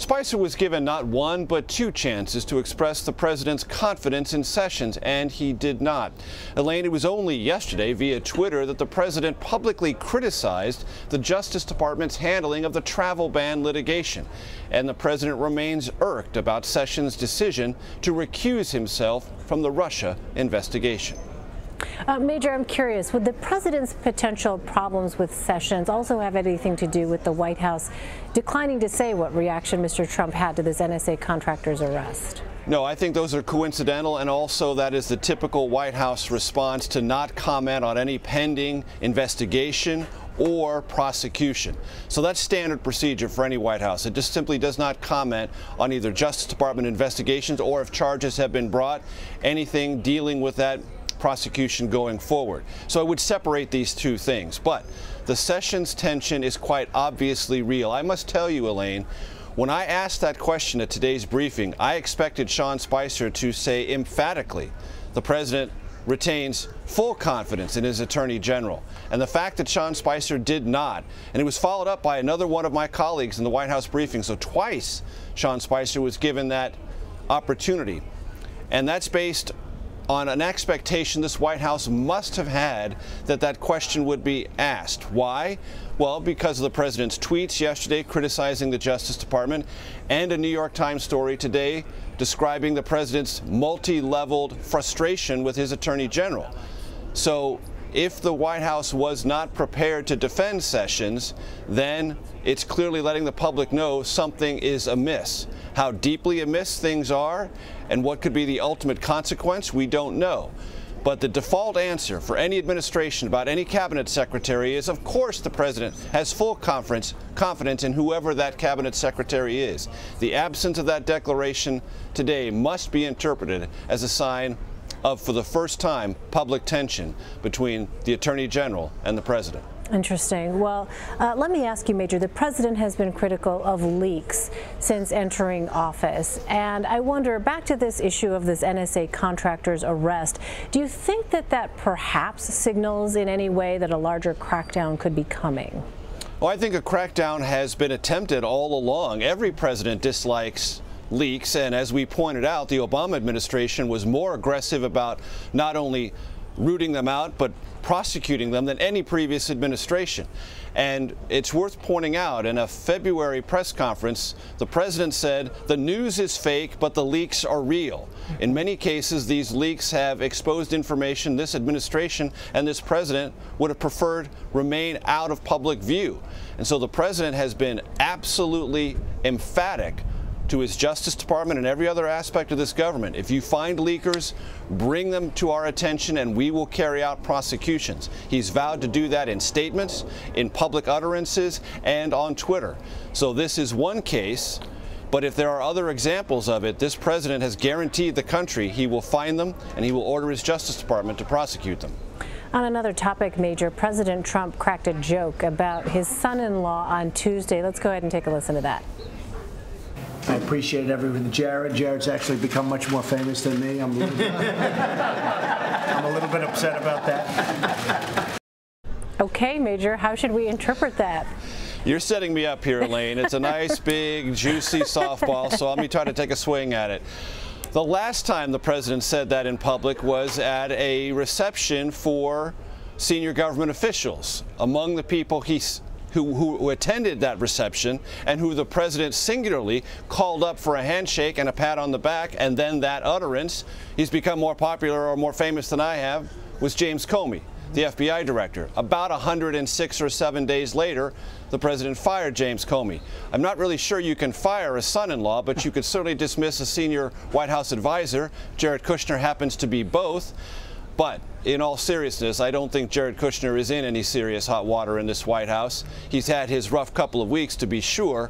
Spicer was given not one, but two chances to express the president's confidence in Sessions, and he did not. Elaine, it was only yesterday via Twitter that the president publicly criticized the Justice Department's handling of the travel ban litigation. And the president remains irked about Sessions' decision to recuse himself from the Russia investigation. Major, I'm curious, would the president's potential problems with Sessions also have anything to do with the White House declining to say what reaction Mr. Trump had to this NSA contractor's arrest? No, I think those are coincidental, and also that is the typical White House response to not comment on any pending investigation or prosecution. So that's standard procedure for any White House. It just simply does not comment on either Justice Department investigations or if charges have been brought, anything dealing with that prosecution going forward. So I would separate these two things. But the Sessions tension is quite obviously real. I must tell you, Elaine, when I asked that question at today's briefing, I expected Sean Spicer to say emphatically the president retains full confidence in his attorney general. And the fact that Sean Spicer did not, and it was followed up by another one of my colleagues in the White House briefing, so twice Sean Spicer was given that opportunity. And that's based on an expectation this White House must have had that that question would be asked. Why? Well, because of the president's tweets yesterday criticizing the Justice Department and a New York Times story today describing the president's multi-leveled frustration with his attorney general. So if the White House was not prepared to defend Sessions, then it's clearly letting the public know something is amiss. How deeply amiss things are and what could be the ultimate consequence, we don't know. But the default answer for any administration about any cabinet secretary is, of course, the president has full confidence in whoever that cabinet secretary is. The absence of that declaration today must be interpreted as a sign of, for the first time, public tension between the Attorney General and the President. Interesting. Well, let me ask you, Major, the president has been critical of leaks since entering office. And I wonder, back to this issue of this NSA contractor's arrest, do you think that that perhaps signals in any way that a larger crackdown could be coming? Well, I think a crackdown has been attempted all along. Every president dislikes leaks, and as we pointed out, the Obama administration was more aggressive about not only rooting them out but prosecuting them than any previous administration. And it's worth pointing out, in a February press conference, the president said the news is fake but the leaks are real. In many cases, these leaks have exposed information this administration and this president would have preferred remain out of public view. And so the president has been absolutely emphatic to his Justice Department and every other aspect of this government. If you find leakers, bring them to our attention and we will carry out prosecutions. He's vowed to do that in statements, in public utterances, and on Twitter. So this is one case, but if there are other examples of it, this president has guaranteed the country he will find them and he will order his Justice Department to prosecute them. On another topic, Major, President Trump cracked a joke about his son-in-law on Tuesday. Let's go ahead and take a listen to that. I appreciate everything with Jared. Jared's actually become much more famous than me. I'm a little bit upset about that. Okay, Major, how should we interpret that? You're setting me up here, Elaine. It's a nice, big, juicy softball, so let me try to take a swing at it. The last time the president said that in public was at a reception for senior government officials. Among the people who attended that reception and who the president singularly called up for a handshake and a pat on the back, and then that utterance, he's become more popular or more famous than I have, was James Comey, the FBI director. About 106 or 7 days later, the president fired James Comey. I'm not really sure you can fire a son-in-law, but you could certainly dismiss a senior White House advisor. Jared Kushner happens to be both. But in all seriousness, I don't think Jared Kushner is in any serious hot water in this White House. He's had his rough couple of weeks, to be sure.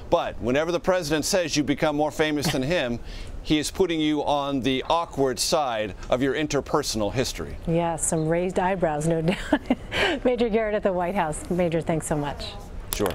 But whenever the president says you become more famous than him, he is putting you on the awkward side of your interpersonal history. Yeah, some raised eyebrows, no doubt. Major Garrett at the White House. Major, thanks so much. Sure.